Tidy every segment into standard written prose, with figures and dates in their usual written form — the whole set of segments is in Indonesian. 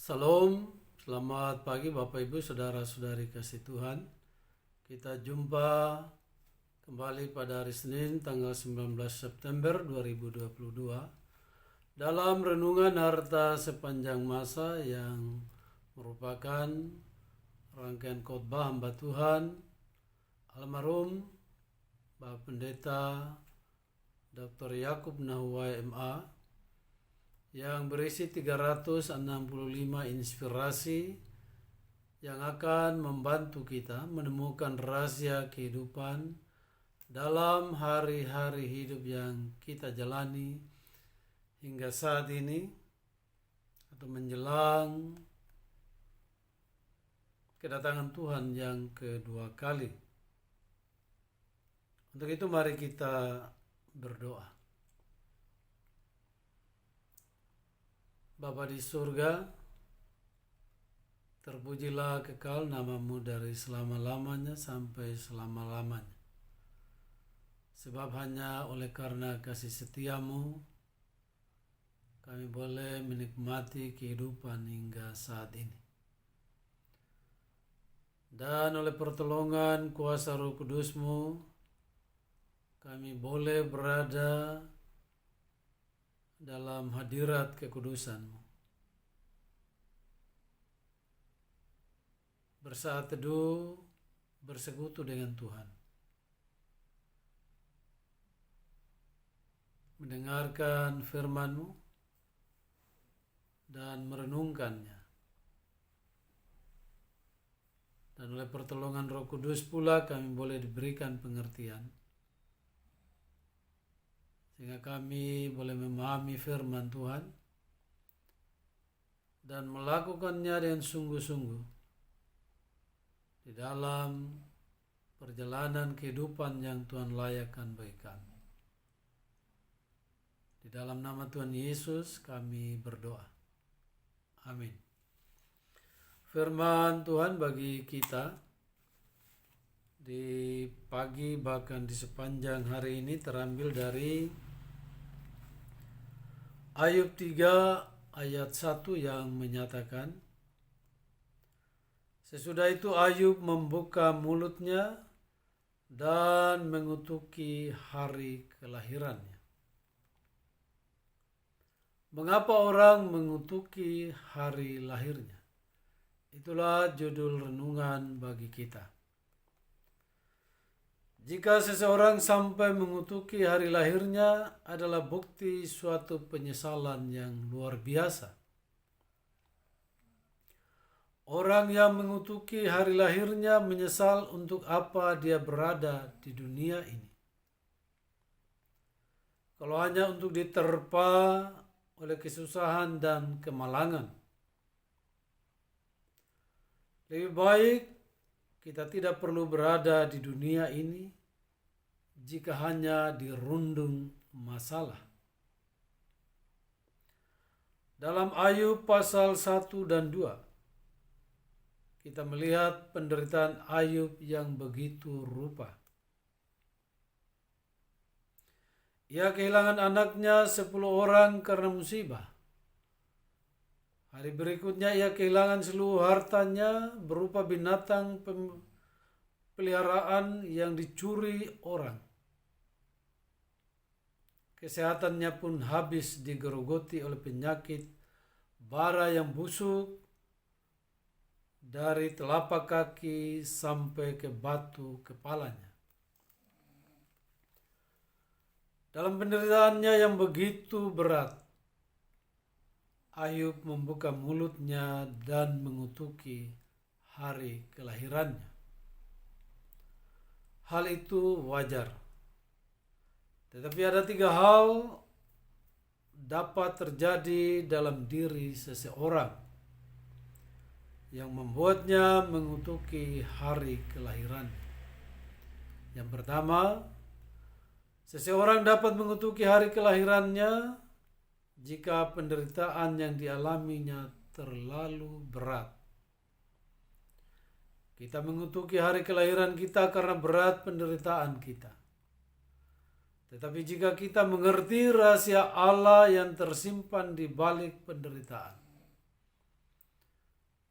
Salam, selamat pagi Bapak Ibu Saudara-saudari kasih Tuhan. Kita jumpa kembali pada hari Senin tanggal 19 September 2022 dalam renungan harta sepanjang masa yang merupakan rangkaian khotbah hamba Tuhan almarhum Bapak Pendeta Dr. Yakub Nahuwai MA yang berisi 365 inspirasi yang akan membantu kita menemukan rahasia kehidupan dalam hari-hari hidup yang kita jalani hingga saat ini atau menjelang kedatangan Tuhan yang kedua kali. Untuk itu mari kita berdoa. Bapa di surga, terpujilah kekal namamu dari selama-lamanya sampai selama-lamanya. Sebab hanya oleh karena kasih setiamu, kami boleh menikmati kehidupan hingga saat ini. Dan oleh pertolongan kuasa Roh Kudusmu, kami boleh berada dalam hadirat kekudusan-Mu. Bersaat teduh, bersekutu dengan Tuhan. Mendengarkan firman-Mu dan merenungkannya. Dan oleh pertolongan Roh Kudus pula kami boleh diberikan pengertian sehingga kami boleh memahami firman Tuhan dan melakukannya dengan sungguh-sungguh di dalam perjalanan kehidupan yang Tuhan layakkan bagi kami. Di dalam nama Tuhan Yesus kami berdoa. Amin. Firman Tuhan bagi kita di pagi bahkan di sepanjang hari ini terambil dari Ayub 3 ayat 1 yang menyatakan, sesudah itu Ayub membuka mulutnya dan mengutuki hari kelahirannya. Mengapa orang mengutuki hari lahirnya? Itulah judul renungan bagi kita. Jika seseorang sampai mengutuki hari lahirnya adalah bukti suatu penyesalan yang luar biasa. Orang yang mengutuki hari lahirnya menyesal untuk apa dia berada di dunia ini. Kalau hanya untuk diterpa oleh kesusahan dan kemalangan. Lebih baik kita tidak perlu berada di dunia ini jika hanya dirundung masalah. Dalam Ayub pasal 1 dan 2, kita melihat penderitaan Ayub yang begitu rupa. Ia kehilangan anaknya 10 orang karena musibah. Hari berikutnya ia kehilangan seluruh hartanya berupa binatang peliharaan yang dicuri orang. Kesehatannya pun habis digerogoti oleh penyakit bara yang busuk dari telapak kaki sampai ke batu kepalanya. Dalam penderitaannya yang begitu berat, Ayub membuka mulutnya dan mengutuki hari kelahirannya. Hal itu wajar. Tetapi ada 3 hal dapat terjadi dalam diri seseorang yang membuatnya mengutuki hari kelahirannya. Yang pertama, seseorang dapat mengutuki hari kelahirannya jika penderitaan yang dialaminya terlalu berat. Kita mengutuki hari kelahiran kita karena berat penderitaan kita. Tetapi jika kita mengerti rahasia Allah yang tersimpan di balik penderitaan,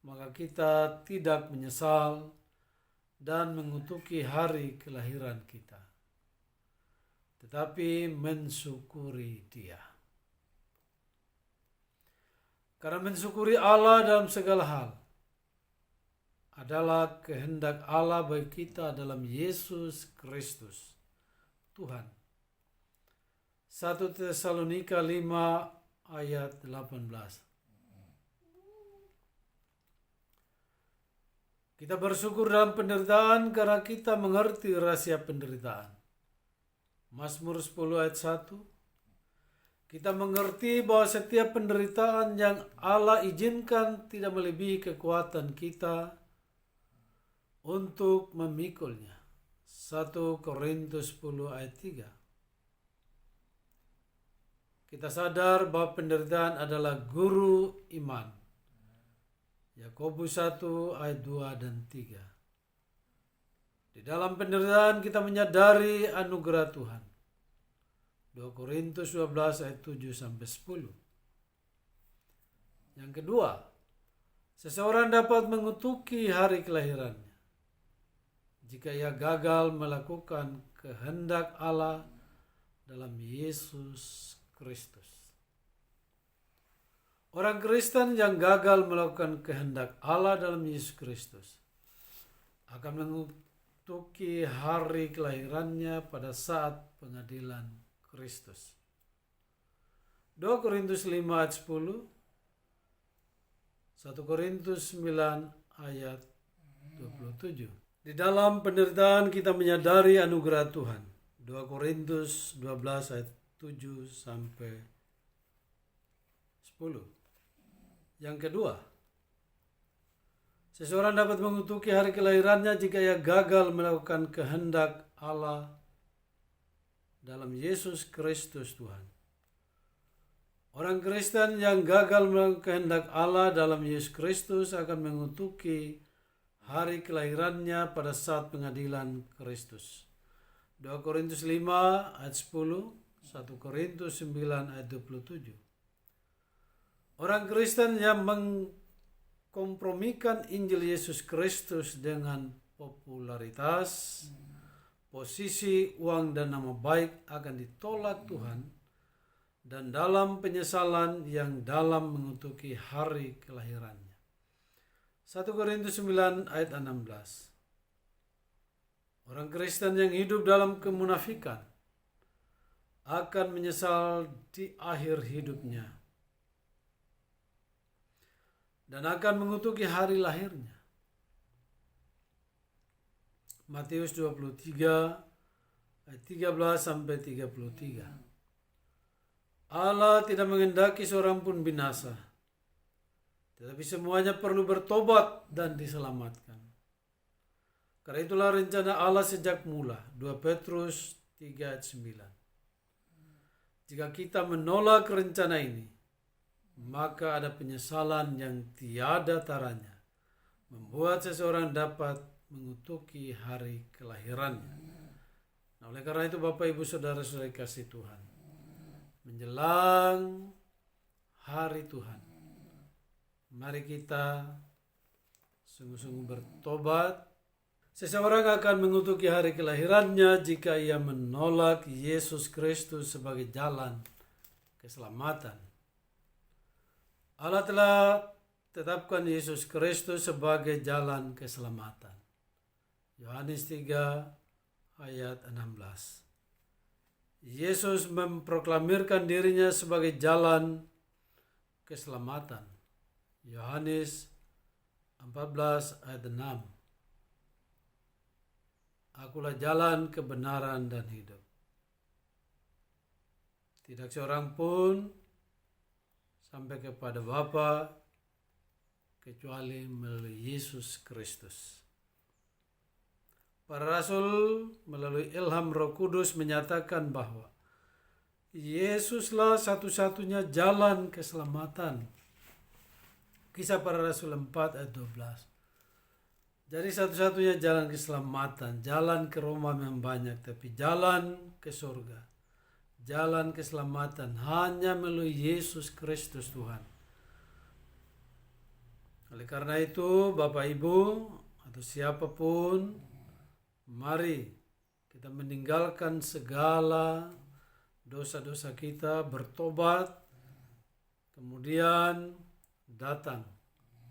maka kita tidak menyesal dan mengutuki hari kelahiran kita, tetapi mensyukuri Dia. Karena mensyukuri Allah dalam segala hal adalah kehendak Allah bagi kita dalam Yesus Kristus, Tuhan. 1 Tesalonika 5 ayat 18. Kita bersyukur dalam penderitaan karena kita mengerti rahasia penderitaan. Mazmur 10 ayat 1. Kita mengerti bahwa setiap penderitaan yang Allah izinkan tidak melebihi kekuatan kita untuk memikulnya. 1 Korintus 10 ayat 3. Kita sadar bahwa penderitaan adalah guru iman. Yakobus 1 ayat 2 dan 3. Di dalam penderitaan kita menyadari anugerah Tuhan. 2 Korintus 12 ayat 7 sampai 10. Yang kedua, seseorang dapat mengutuki hari kelahirannya jika ia gagal melakukan kehendak Allah dalam Yesus Kristus. Orang Kristen yang gagal melakukan kehendak Allah dalam Yesus Kristus akan mengutuki hari kelahirannya pada saat pengadilan Kristus. 2 Korintus 5 ayat 10, 1 Korintus 9 ayat 27. Di dalam penderitaan kita menyadari anugerah Tuhan. 2 Korintus 12 ayat 7 sampai 10. Yang kedua, seseorang dapat mengutuki hari kelahirannya jika ia gagal melakukan kehendak Allah dalam Yesus Kristus Tuhan. Orang Kristen yang gagal melakukan kehendak Allah dalam Yesus Kristus akan mengutuki hari kelahirannya pada saat pengadilan Kristus. 2 Korintus 5 ayat 10, 1 Korintus 9 ayat 27. Orang Kristen yang mengkompromikan Injil Yesus Kristus dengan popularitas, posisi, uang, dan nama baik akan ditolak Tuhan dan dalam penyesalan yang dalam mengutuki hari kelahirannya. 1 Korintus 9 ayat 16. Orang Kristen yang hidup dalam kemunafikan akan menyesal di akhir hidupnya dan akan mengutuki hari lahirnya. Matius 23 ayat 13 sampai 33. Allah tidak menghendaki seorang pun binasa, tetapi semuanya perlu bertobat dan diselamatkan. Karena itulah rencana Allah sejak mula. 2 Petrus 3 ayat 9. Jika kita menolak rencana ini, maka ada penyesalan yang tiada taranya, membuat seseorang dapat mengutuki hari kelahirannya. Nah, oleh karena itu Bapak Ibu Saudara-saudari kasih Tuhan, menjelang hari Tuhan, mari kita sungguh-sungguh bertobat. Seseorang akan mengutuki hari kelahirannya jika ia menolak Yesus Kristus sebagai jalan keselamatan. Allah telah tetapkan Yesus Kristus sebagai jalan keselamatan. Yohanes 3 ayat 16. Yesus memproklamirkan dirinya sebagai jalan keselamatan. Yohanes 14 ayat 6. Akulah jalan, kebenaran, dan hidup. Tidak seorang pun sampai kepada Bapa kecuali melalui Yesus Kristus. Para rasul melalui ilham Roh Kudus menyatakan bahwa Yesuslah satu-satunya jalan keselamatan. Kisah para Rasul 4 ayat 12. Jadi satu-satunya jalan keselamatan, jalan ke Roma memang banyak, tapi jalan ke surga, jalan keselamatan hanya melalui Yesus Kristus Tuhan. Oleh Oleh karena itu, Bapak Ibu atau siapapun, mari kita meninggalkan segala dosa-dosa kita, bertobat, kemudian datang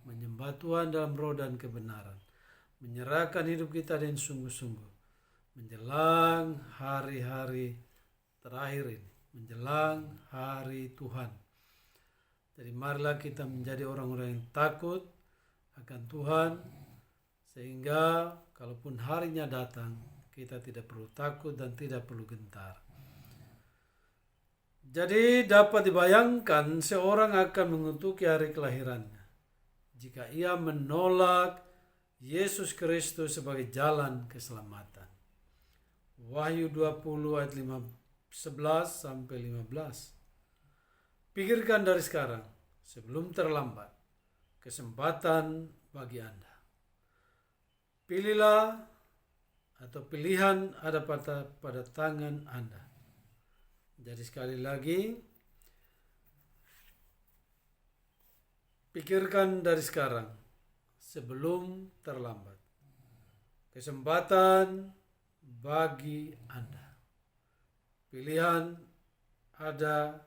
menyembah Tuhan dalam roh dan kebenaran, menyerahkan hidup kita dengan sungguh-sungguh menjelang hari-hari terakhir ini, menjelang hari Tuhan. Jadi marilah kita menjadi orang-orang yang takut akan Tuhan, sehingga kalaupun harinya datang, kita tidak perlu takut dan tidak perlu gentar. Jadi dapat dibayangkan seorang akan mengutuki hari kelahirannya jika ia menolak Yesus Kristus sebagai jalan keselamatan. Wahyu 20 ayat 11 sampai 15. Pikirkan dari sekarang sebelum terlambat, kesempatan bagi Anda. Pilihlah atau pilihan ada pada tangan Anda. Jadi sekali lagi, pikirkan dari sekarang sebelum terlambat. Kesempatan bagi Anda. Pilihan ada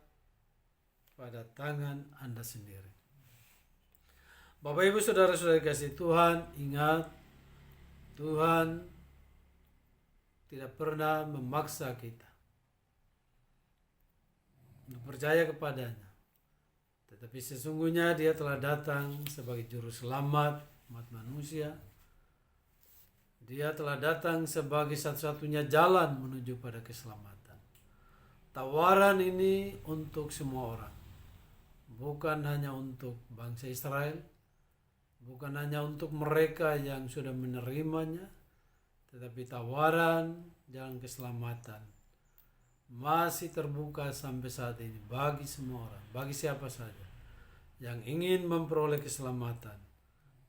pada tangan Anda sendiri. Bapak Ibu Saudara-saudara kasih Tuhan, ingat, Tuhan tidak pernah memaksa kita untuk percaya kepadanya. Tetapi sesungguhnya Dia telah datang sebagai juru selamat umat manusia. Dia telah datang sebagai satu-satunya jalan menuju pada keselamatan. Tawaran ini untuk semua orang. Bukan hanya untuk bangsa Israel, bukan hanya untuk mereka yang sudah menerimanya, tetapi tawaran jalan keselamatan masih terbuka sampai saat ini bagi semua orang, bagi siapa saja yang ingin memperoleh keselamatan,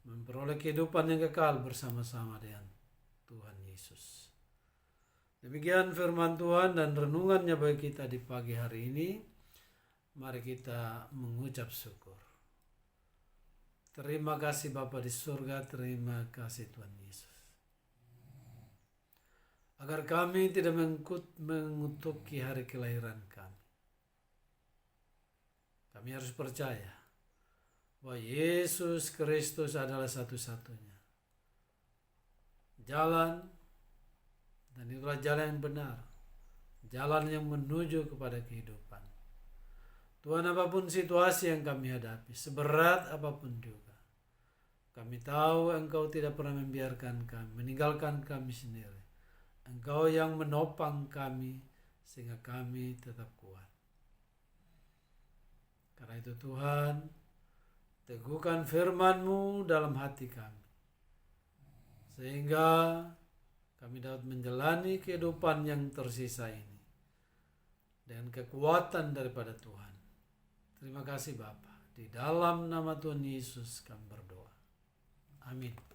memperoleh kehidupan yang kekal bersama-sama dengan Tuhan Yesus. Demikian firman Tuhan dan renungannya bagi kita di pagi hari ini. Mari kita mengucap syukur. Terima kasih Bapa di surga, terima kasih Tuhan Yesus. Agar kami tidak mengutuki hari kelahiran kami. Kami harus percaya bahwa Yesus Kristus adalah satu-satunya jalan, dan itulah jalan yang benar, jalan yang menuju kepada kehidupan. Tuhan, apapun situasi yang kami hadapi, seberat apapun juga, kami tahu Engkau tidak pernah membiarkan kami, meninggalkan kami sendiri. Engkau yang menopang kami sehingga kami tetap kuat. Karena itu Tuhan, teguhkan firman-Mu dalam hati kami, sehingga kami dapat menjalani kehidupan yang tersisa ini dengan kekuatan daripada Tuhan. Terima kasih Bapa. Di dalam nama Tuhan Yesus kami berdoa. Amin.